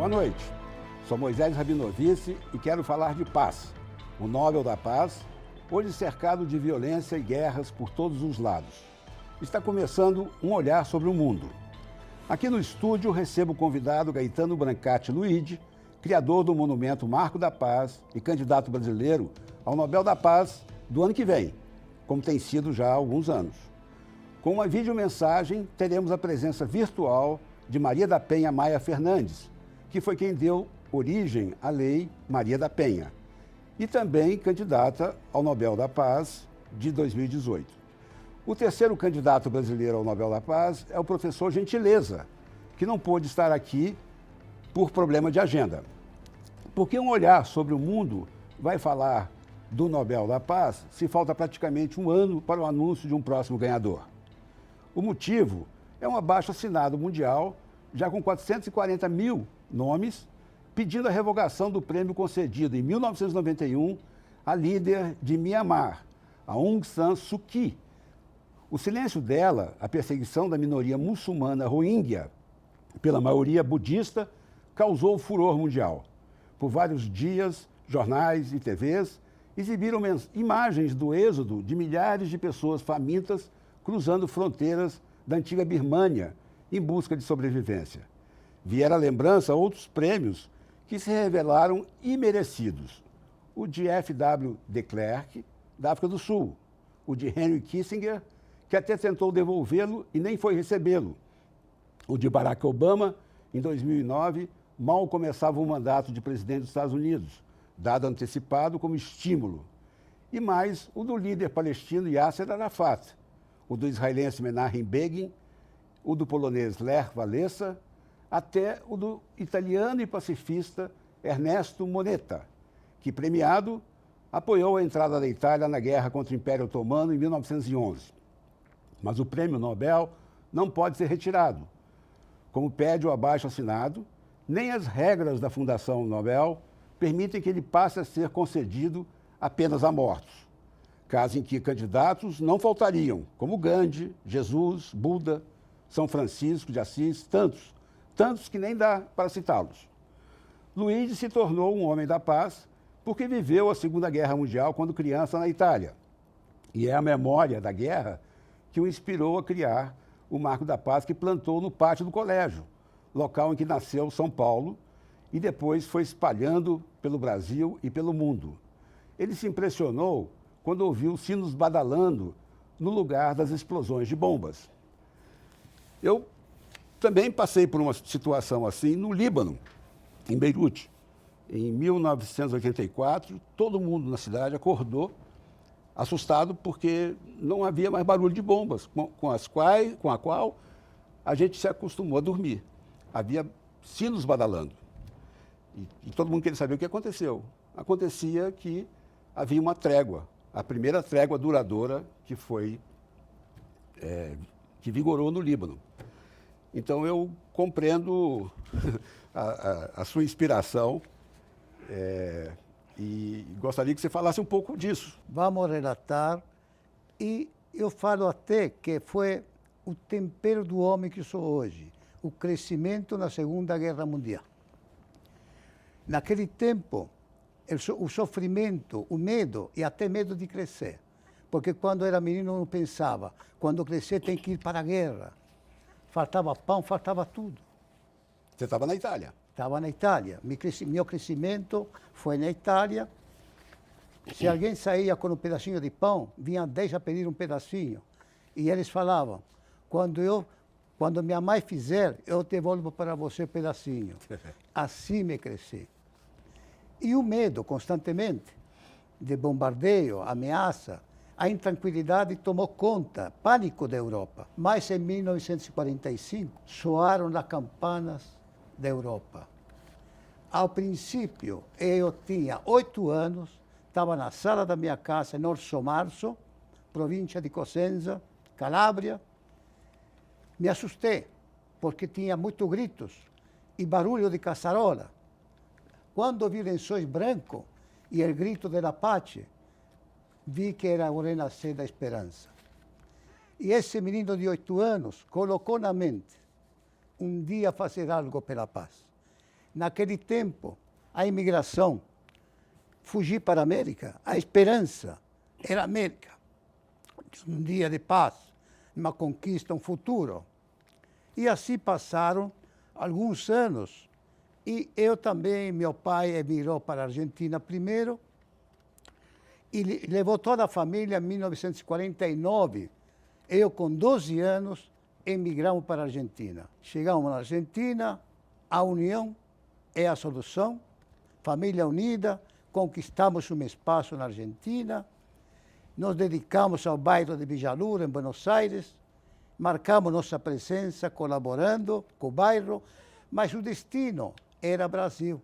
Boa noite. Sou Moisés Rabinovich e quero falar de paz. O Nobel da Paz, hoje cercado de violência e guerras por todos os lados. Está começando um olhar sobre o mundo. Aqui no estúdio recebo o convidado Gaetano Brancati Luigi, criador do Monumento Marco da Paz e candidato brasileiro ao Nobel da Paz do ano que vem, como tem sido já há alguns anos. Com uma videomensagem, teremos a presença virtual de Maria da Penha Maia Fernandes, que foi quem deu origem à Lei Maria da Penha, e também candidata ao Nobel da Paz de 2018. O terceiro candidato brasileiro ao Nobel da Paz é o professor Gentileza, que não pôde estar aqui por problema de agenda. Porque um olhar sobre o mundo vai falar do Nobel da Paz se falta praticamente um ano para o anúncio de um próximo ganhador. O motivo é um abaixo-assinado mundial, já com 440 mil nomes, pedindo a revogação do prêmio concedido em 1991 à líder de Mianmar, a Aung San Suu Kyi. O silêncio dela, a perseguição da minoria muçulmana Rohingya pela maioria budista, causou furor mundial. Por vários dias, jornais e TVs exibiram imagens do êxodo de milhares de pessoas famintas cruzando fronteiras da antiga Birmânia em busca de sobrevivência. Vieram à lembrança outros prêmios que se revelaram imerecidos. O de F.W. de Klerk, da África do Sul. O de Henry Kissinger, que até tentou devolvê-lo e nem foi recebê-lo. O de Barack Obama, em 2009, mal começava o mandato de presidente dos Estados Unidos, dado antecipado como estímulo. E mais o do líder palestino Yasser Arafat, o do israelense Menachem Begin, o do polonês Lech Walesa, até o do italiano e pacifista Ernesto Moneta, que, premiado, apoiou a entrada da Itália na guerra contra o Império Otomano em 1911. Mas o prêmio Nobel não pode ser retirado. Como pede o abaixo-assinado, nem as regras da Fundação Nobel permitem que ele passe a ser concedido apenas a mortos, caso em que candidatos não faltariam, como Gandhi, Jesus, Buda, São Francisco de Assis, tantos que nem dá para citá-los. Luigi se tornou um homem da paz porque viveu a Segunda Guerra Mundial quando criança na Itália. E é a memória da guerra que o inspirou a criar o Marco da Paz, que plantou no pátio do colégio, local em que nasceu São Paulo e depois foi espalhando pelo Brasil e pelo mundo. Ele se impressionou quando ouviu sinos badalando no lugar das explosões de bombas. Eu também passei por uma situação assim no Líbano, em Beirute. Em 1984, todo mundo na cidade acordou assustado porque não havia mais barulho de bombas, com a qual a gente se acostumou a dormir. Havia sinos badalando. E todo mundo queria saber o que aconteceu. Acontecia que havia uma trégua, a primeira trégua duradoura que vigorou no Líbano. Então eu compreendo a sua inspiração e gostaria que você falasse um pouco disso. Vamos relatar, e eu falo até que foi o tempero do homem que sou hoje, o crescimento na Segunda Guerra Mundial. Naquele tempo, o sofrimento, o medo, e até medo de crescer. Porque quando era menino não pensava, quando crescer tem que ir para a guerra. Faltava pão, faltava tudo. Você estava na Itália? Estava na Itália. Meu crescimento foi na Itália. Se alguém saía com um pedacinho de pão, vinha 10 a pedir um pedacinho. E eles falavam, quando minha mãe fizer, eu devolvo para você um pedacinho. Assim me cresci. E o medo, constantemente, de bombardeio, ameaça, a intranquilidade tomou conta, pânico da Europa. Mas em 1945, soaram as campanas da Europa. Ao princípio, eu tinha 8 anos, estava na sala da minha casa, em Orso Marso, província de Cosenza, Calábria. Me assustei, porque tinha muitos gritos e barulho de caçarola. Quando vi lençóis brancos e o grito da Apache, vi que era o renascer da esperança. E esse menino de 8 anos colocou na mente um dia fazer algo pela paz. Naquele tempo, a imigração, fugir para a América, a esperança era a América. Um dia de paz, uma conquista, um futuro. E assim passaram alguns anos. E eu também, meu pai emigrou para a Argentina primeiro e levou toda a família em 1949. Eu, com 12 anos, emigramos para a Argentina. Chegamos na Argentina, a união é a solução, família unida, conquistamos um espaço na Argentina, nos dedicamos ao bairro de Villaluro, em Buenos Aires, marcamos nossa presença colaborando com o bairro, mas o destino era Brasil.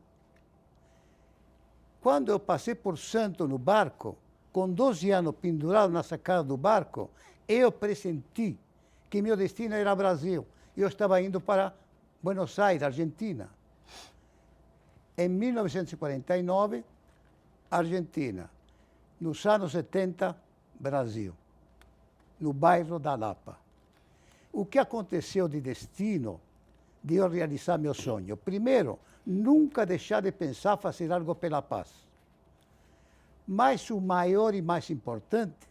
Quando eu passei por Santos no barco, com 12 anos pendurado na sacada do barco, eu pressenti que meu destino era Brasil. Eu estava indo para Buenos Aires, Argentina. Em 1949, Argentina. Nos anos 70, Brasil. No bairro da Lapa. O que aconteceu de destino de eu realizar meu sonho? Primeiro, nunca deixar de pensar fazer algo pela paz. Mas o maior e mais importante,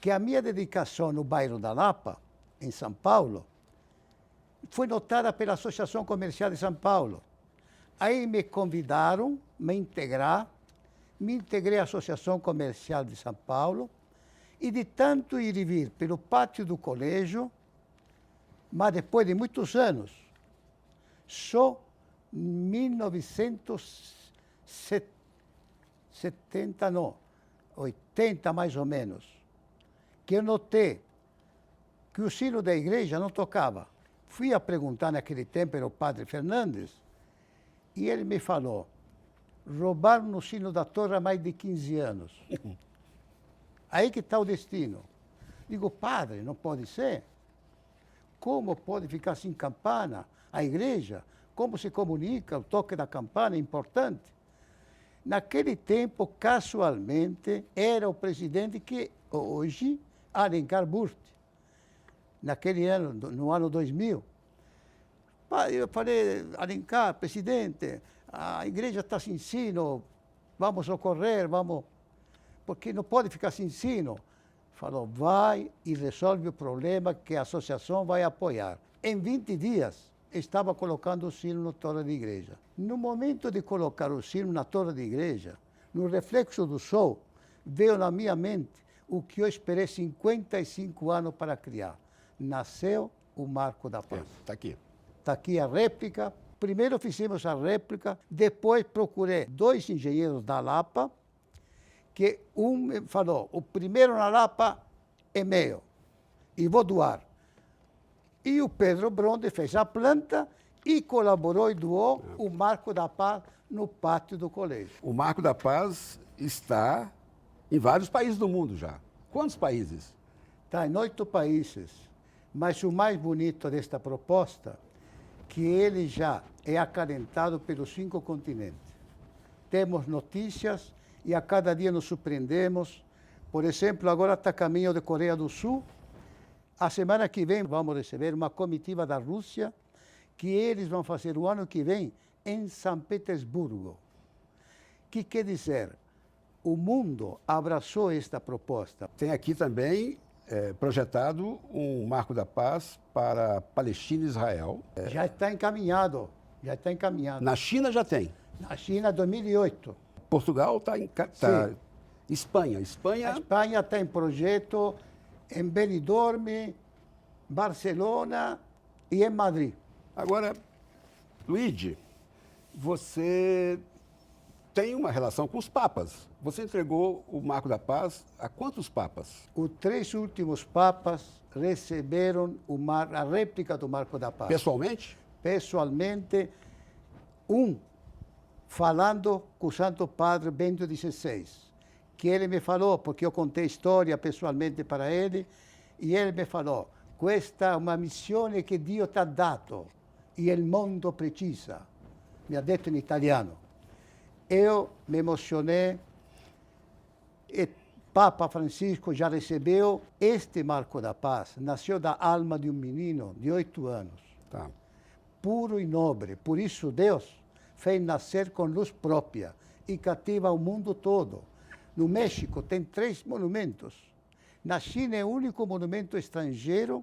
que a minha dedicação no bairro da Lapa, em São Paulo, foi notada pela Associação Comercial de São Paulo. Aí me convidaram a me integrei à Associação Comercial de São Paulo, e de tanto ir e vir pelo pátio do colégio, mas depois de muitos anos, só em 1970, não, 80 mais ou menos, que eu notei que o sino da igreja não tocava. Fui a perguntar naquele tempo ao padre Fernandes, e ele me falou, roubaram no sino da torre há mais de 15 anos. Aí que está o destino. Digo, padre, não pode ser. Como pode ficar sem campana a igreja? Como se comunica? O toque da campana é importante. Naquele tempo, casualmente, era o presidente que hoje, Alencar Burti. Naquele ano, no ano 2000. Eu falei, Alencar, presidente, a igreja está sem sino, vamos socorrer, vamos... Porque não pode ficar sem sino. Falou, vai e resolve o problema que a associação vai apoiar. Em 20 dias, estava colocando o sino na torre da igreja. No momento de colocar o sino na torre da igreja, no reflexo do sol, veio na minha mente o que eu esperei 55 anos para criar. Nasceu o Marco da Paz. Está aqui. Está aqui a réplica. Primeiro fizemos a réplica, depois procurei 2 engenheiros da Lapa, que um me falou, o primeiro na Lapa é meu, e vou doar. E o Pedro Bronde fez a planta e colaborou e doou o Marco da Paz no pátio do colégio. O Marco da Paz está em vários países do mundo já. Quantos países? Está em 8 países, mas o mais bonito desta proposta, que ele já é acalentado pelos 5 continentes. Temos notícias e a cada dia nos surpreendemos. Por exemplo, agora está a caminho de Coreia do Sul. A semana que vem vamos receber uma comitiva da Rússia, que eles vão fazer o ano que vem em São Petersburgo. Que quer dizer, o mundo abraçou esta proposta. Tem aqui também projetado um Marco da Paz para Palestina e Israel. Já está encaminhado, já está encaminhado. Na China já tem. Na China, 2008. Portugal está em... Sim. Espanha. A Espanha está em projeto em Benidorm, Barcelona e em Madrid. Agora, Luigi, você tem uma relação com os papas. Você entregou o Marco da Paz a quantos papas? Os 3 últimos papas receberam a réplica do Marco da Paz. Pessoalmente? Pessoalmente, um falando com o Santo Padre Bento XVI, que ele me falou, porque eu contei história pessoalmente para ele, e ele me falou, questa è una missione che Dio ti ha dato e il mondo precisa. Mi ha detto in italiano. Eu me emocionei e Papa Francisco já recebeu este Marco da Paz. Nasceu da alma de um menino de 8 anos. Tá. Puro e nobre. Por isso Deus fez nascer com luz própria e cativa o mundo todo. No México tem 3 monumentos. Na China é o único monumento estrangeiro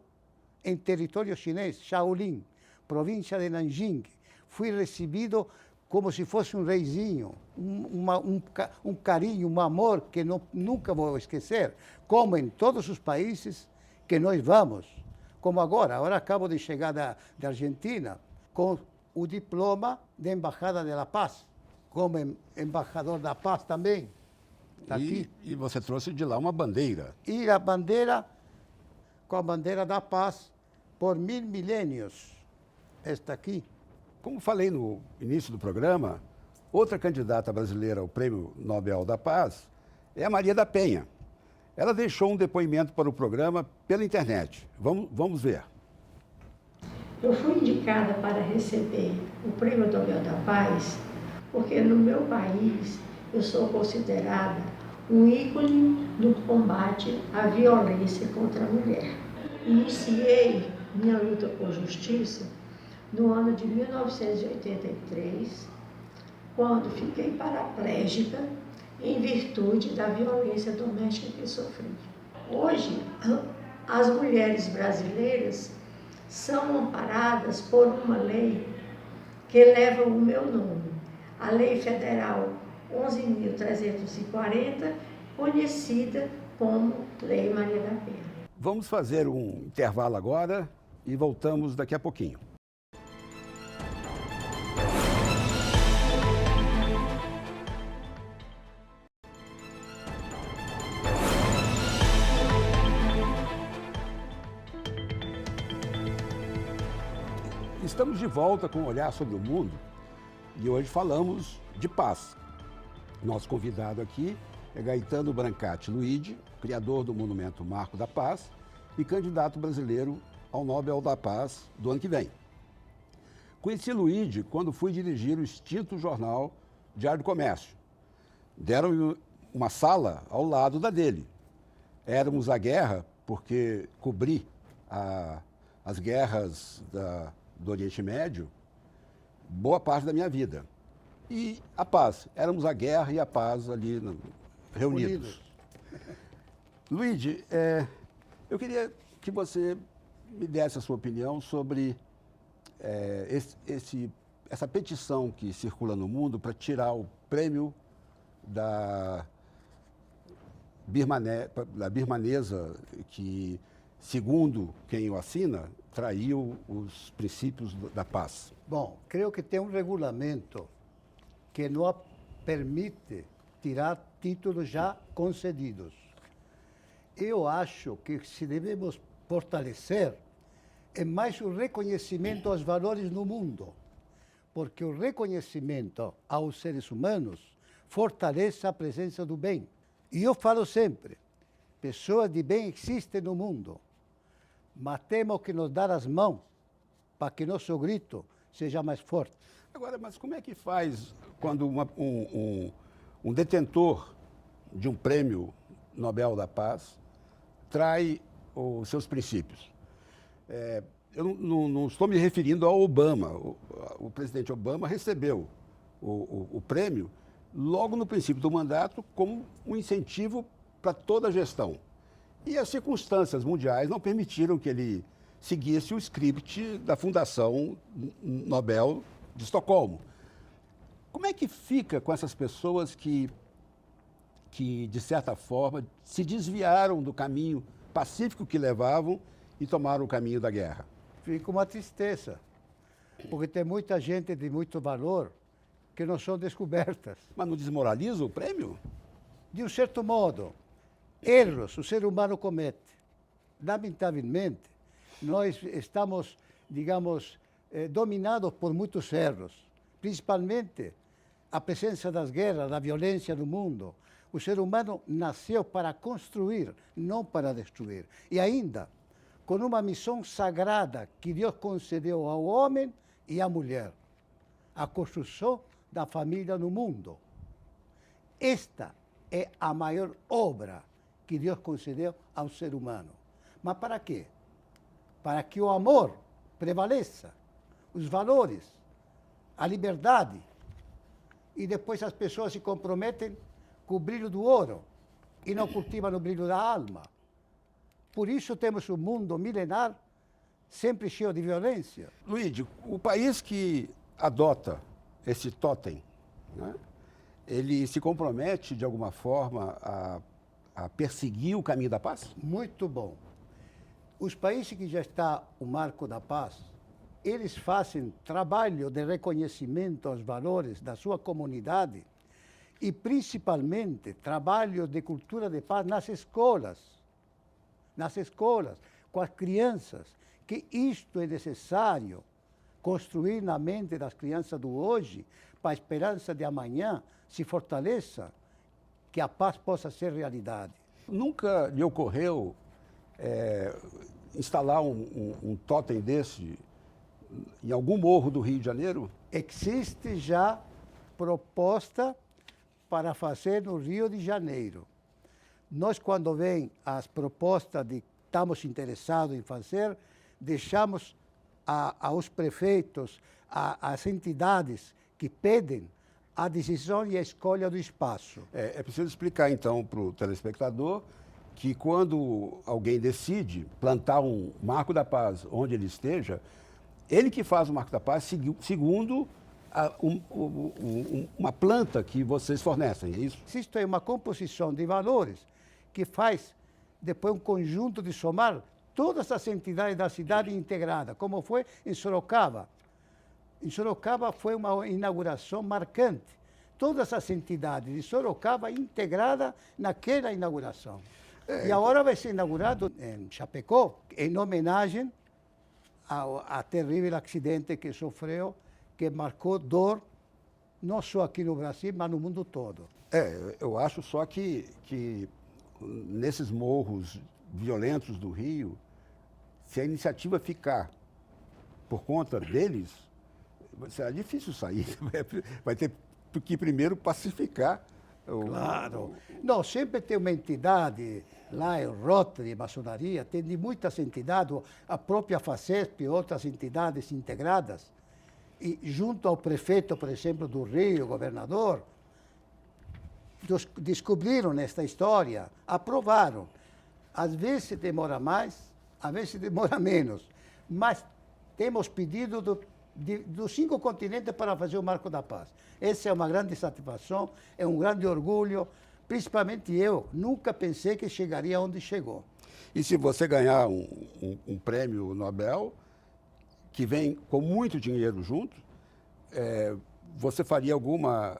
em território chinês, Shaolin, província de Nanjing. Fui recebido como se fosse um reizinho, um carinho, um amor que nunca vou esquecer, como em todos os países que nós vamos. Como agora acabo de chegar da Argentina com o diploma de Embajada de la Paz, como embaixador da paz também. Tá aqui. E você trouxe de lá uma bandeira. E a bandeira, com a bandeira da paz, por 1000 milênios. Esta aqui. Como falei no início do programa, outra candidata brasileira ao Prêmio Nobel da Paz é a Maria da Penha. Ela deixou um depoimento para o programa pela internet. Vamos ver. Eu fui indicada para receber o Prêmio Nobel da Paz porque no meu país eu sou considerada um ícone do combate à violência contra a mulher. Iniciei minha luta por justiça no ano de 1983, quando fiquei paraplégica em virtude da violência doméstica que sofri. Hoje, as mulheres brasileiras são amparadas por uma lei que leva o meu nome, a Lei Federal 11.340, conhecida como Lei Maria da Penha. Vamos fazer um intervalo agora e voltamos daqui a pouquinho. Estamos de volta com um olhar sobre o mundo e hoje falamos de paz. Nosso convidado aqui é Gaetano Brancati Luide, criador do Monumento Marco da Paz e candidato brasileiro ao Nobel da Paz do ano que vem. Conheci Luide quando fui dirigir o extinto jornal Diário do Comércio. Deram-me uma sala ao lado da dele. Éramos à guerra porque cobri as guerras do Oriente Médio boa parte da minha vida. E a paz. Éramos a guerra e a paz ali reunidos. Luide, eu queria que você me desse a sua opinião sobre essa petição que circula no mundo para tirar o prêmio da birmanesa, que, segundo quem o assina, traiu os princípios da paz. Bom, creio que tem um regulamento que não permite tirar títulos já concedidos. Eu acho que se devemos fortalecer é mais o reconhecimento aos valores no mundo, porque o reconhecimento aos seres humanos fortalece a presença do bem. E eu falo sempre, pessoas de bem existem no mundo, mas temos que nos dar as mãos para que nosso grito seja mais forte. Agora, mas como é que faz quando um detentor de um prêmio Nobel da Paz trai os seus princípios? Eu não estou me referindo ao Obama. O presidente Obama recebeu o prêmio logo no princípio do mandato como um incentivo para toda a gestão. E as circunstâncias mundiais não permitiram que ele seguisse o script da Fundação Nobel de Estocolmo. Como é que fica com essas pessoas que, de certa forma, se desviaram do caminho pacífico que levavam e tomaram o caminho da guerra? Fica uma tristeza, porque tem muita gente de muito valor que não são descobertas. Mas não desmoraliza o prêmio? De um certo modo, erros o ser humano comete. Lamentavelmente, nós estamos, digamos, dominados por muitos erros, principalmente a presença das guerras, da violência no mundo. O ser humano nasceu para construir, não para destruir. E ainda, com uma missão sagrada que Deus concedeu ao homem e à mulher, a construção da família no mundo. Esta é a maior obra que Deus concedeu ao ser humano. Mas para quê? Para que o amor prevaleça, os valores, a liberdade, e depois as pessoas se comprometem com o brilho do ouro e não cultivam o brilho da alma. Por isso temos um mundo milenar sempre cheio de violência. Luigi, o país que adota esse totem, né, ele se compromete, de alguma forma, a perseguir o caminho da paz? Muito bom. Os países que já está o marco da paz, eles fazem trabalho de reconhecimento aos valores da sua comunidade e, principalmente, trabalho de cultura de paz nas escolas, com as crianças, que isto é necessário construir na mente das crianças do hoje, para a esperança de amanhã se fortaleça, que a paz possa ser realidade. Nunca lhe ocorreu instalar um totem desse em algum morro do Rio de Janeiro? Existe já proposta para fazer no Rio de Janeiro. Nós, quando vem as propostas de estamos interessados em fazer, deixamos aos prefeitos, às entidades que pedem a decisão e a escolha do espaço. É preciso explicar, então, para o telespectador que quando alguém decide plantar um Marco da Paz onde ele esteja, ele que faz o Marco da Paz segundo uma planta que vocês fornecem, é isso? Isto é uma composição de valores que faz depois um conjunto de somar todas as entidades da cidade integrada, como foi em Sorocaba. Em Sorocaba foi uma inauguração marcante. Todas as entidades de Sorocaba integradas naquela inauguração. E agora vai ser inaugurado em Chapecó, em homenagem ao terrível acidente que sofreu, que marcou dor, não só aqui no Brasil, mas no mundo todo. Eu acho só que nesses morros violentos do Rio, se a iniciativa ficar por conta deles, será difícil sair. Vai ter que primeiro pacificar. Claro. Não, sempre tem uma entidade, lá em Rotary, maçonaria, tem de muitas entidades, a própria FACESP e outras entidades integradas, e junto ao prefeito, por exemplo, do Rio, governador, descobriram esta história, aprovaram. Às vezes demora mais, às vezes demora menos, mas temos pedido dos 5 continentes para fazer o Marco da Paz. Essa é uma grande satisfação, é um grande orgulho, principalmente eu, nunca pensei que chegaria onde chegou. E se você ganhar um prêmio Nobel, que vem com muito dinheiro junto, você faria alguma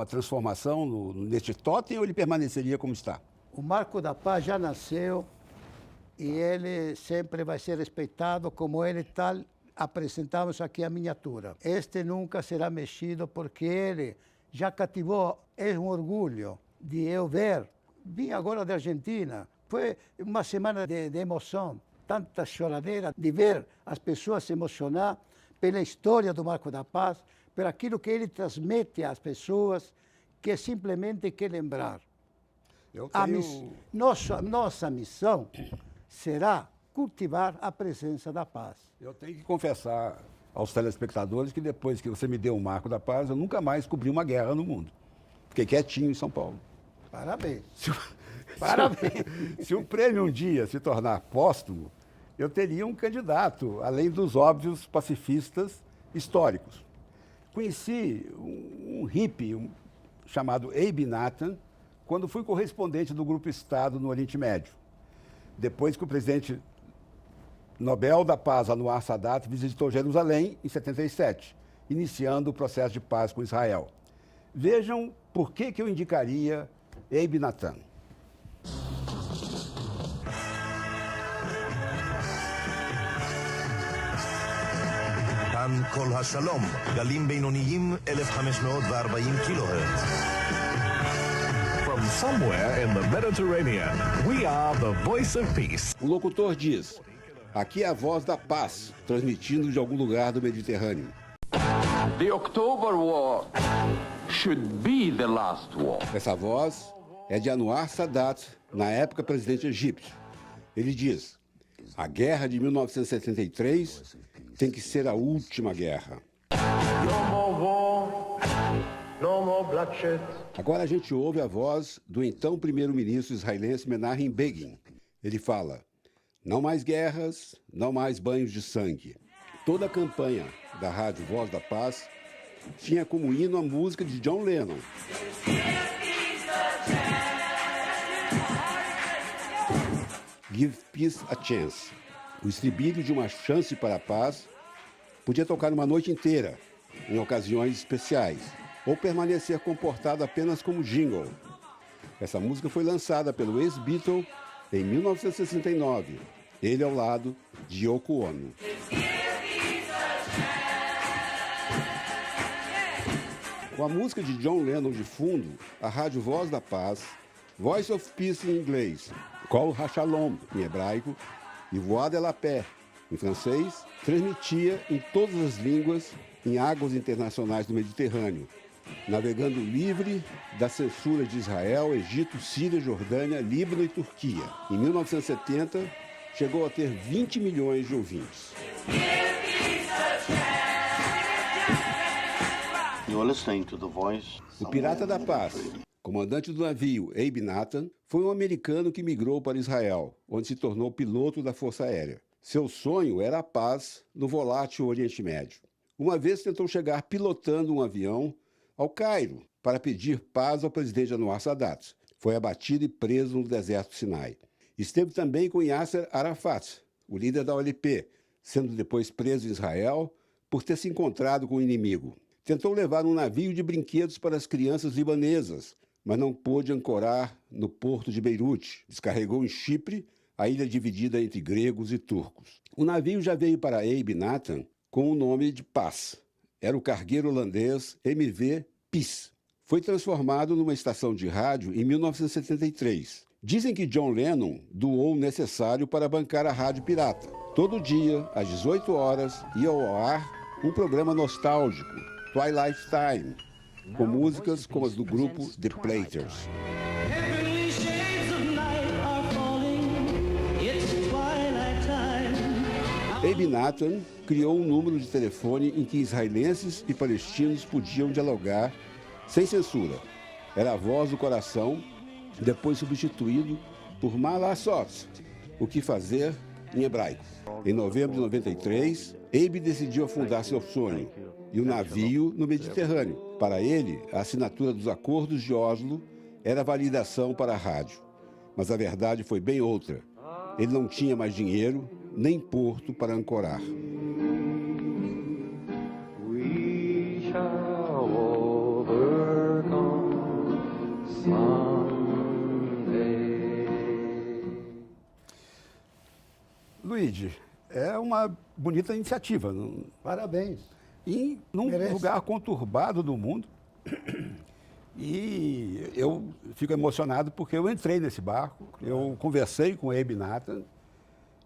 transformação neste totem ou ele permaneceria como está? O Marco da Paz já nasceu e ele sempre vai ser respeitado como ele tal. Apresentamos aqui a miniatura. Este nunca será mexido porque ele já cativou, é um orgulho de eu ver. Vim agora da Argentina, foi uma semana de emoção, tanta choradeira, de ver as pessoas se emocionar pela história do Marco da Paz, por aquilo que ele transmite às pessoas, que simplesmente quer lembrar. Nossa missão será cultivar a presença da paz. Eu tenho que confessar aos telespectadores que depois que você me deu o Marco da Paz, eu nunca mais cobri uma guerra no mundo. Fiquei quietinho em São Paulo. Parabéns. Parabéns. Se o prêmio um dia se tornar póstumo, eu teria um candidato, além dos óbvios pacifistas históricos. Conheci um hippie chamado Abe Nathan, quando fui correspondente do Grupo Estado no Oriente Médio. Depois que o presidente Nobel da Paz, Anwar Sadat, visitou Jerusalém em 77, iniciando o processo de paz com Israel. Vejam por que eu indicaria Abe Nathan. כאן כל השלום, גלים בינוניים 1540 קילוהרץ. From somewhere in the Mediterranean, we are the voice of peace. O locutor diz: aqui é a voz da paz, transmitindo de algum lugar do Mediterrâneo. The October War should be the last war. Essa voz é de Anwar Sadat, na época presidente egípcio. Ele diz: a guerra de 1973 tem que ser a última guerra. No more war, no bloodshed. Agora a gente ouve a voz do então primeiro-ministro israelense Menachem Begin. Ele fala: não mais guerras, não mais banhos de sangue. Toda a campanha da Rádio Voz da Paz tinha como hino a música de John Lennon. Give Peace a Chance. O estribilho de Uma Chance para a Paz podia tocar uma noite inteira, em ocasiões especiais, ou permanecer comportado apenas como jingle. Essa música foi lançada pelo ex-Beatle em 1969, ele ao lado de Yoko Ono. Com a música de John Lennon de fundo, a Rádio Voz da Paz, Voice of Peace em inglês, Kol HaShalom em hebraico e Voix de la Paix em francês, transmitia em todas as línguas em águas internacionais do Mediterrâneo, navegando livre da censura de Israel, Egito, Síria, Jordânia, Líbano e Turquia. Em 1970, chegou a ter 20 milhões de ouvintes. O Pirata da Paz, comandante do navio Abe Nathan, foi um americano que migrou para Israel, onde se tornou piloto da Força Aérea. Seu sonho era a paz no volátil Oriente Médio. Uma vez tentou chegar pilotando um avião ao Cairo para pedir paz ao presidente Anwar Sadat. Foi abatido e preso no deserto do Sinai. Esteve também com Yasser Arafat, o líder da OLP, sendo depois preso em Israel por ter se encontrado com o inimigo. Tentou levar um navio de brinquedos para as crianças libanesas, mas não pôde ancorar no porto de Beirute. Descarregou em Chipre, a ilha dividida entre gregos e turcos. O navio já veio para Abe Nathan com o nome de Paz. Era o cargueiro holandês MV Peace. Foi transformado numa estação de rádio em 1973. Dizem que John Lennon doou o necessário para bancar a rádio pirata. Todo dia, às 18 horas, ia ao ar um programa nostálgico, Twilight Time, com músicas como as do grupo The Platters. Abe Nathan criou um número de telefone em que israelenses e palestinos podiam dialogar sem censura. Era a voz do coração, depois substituído por Malasot, o que fazer em hebraico. Em novembro de 93, Abe decidiu afundar seu sonho e o navio no Mediterrâneo. Para ele, a assinatura dos acordos de Oslo era validação para a rádio. Mas a verdade foi bem outra. Ele não tinha mais dinheiro nem porto para ancorar. We shall overcome someday. Luigi, é uma bonita iniciativa. Parabéns. E num Merece. lugar conturbado do mundo. E eu fico emocionado porque eu entrei nesse barco, eu conversei com o Abe Nathan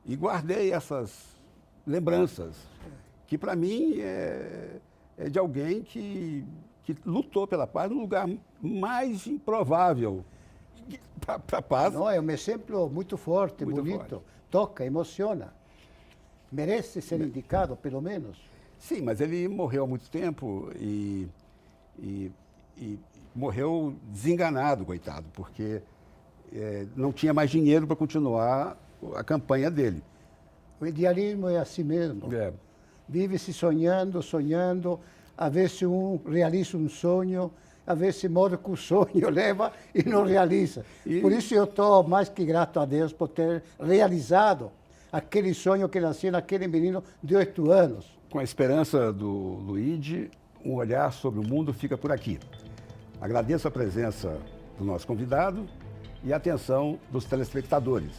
e guardei essas lembranças, que para mim é de alguém que lutou pela paz no lugar mais improvável para a paz. Não, é um exemplo muito forte, Muito bonito, forte. toca, emociona. Merece ser indicado, pelo menos. Sim, mas ele morreu há muito tempo e morreu desenganado, coitado, porque não tinha mais dinheiro para continuar a campanha dele. O idealismo é assim mesmo. É. Vive-se sonhando, sonhando, a vezes um realiza um sonho, a vezes morre com o sonho, leva e não realiza. Por isso eu estou mais que grato a Deus por ter realizado aquele sonho que nasceu naquele menino de 8 anos. Com a esperança do Luigi, um olhar sobre o mundo fica por aqui. Agradeço a presença do nosso convidado e a atenção dos telespectadores.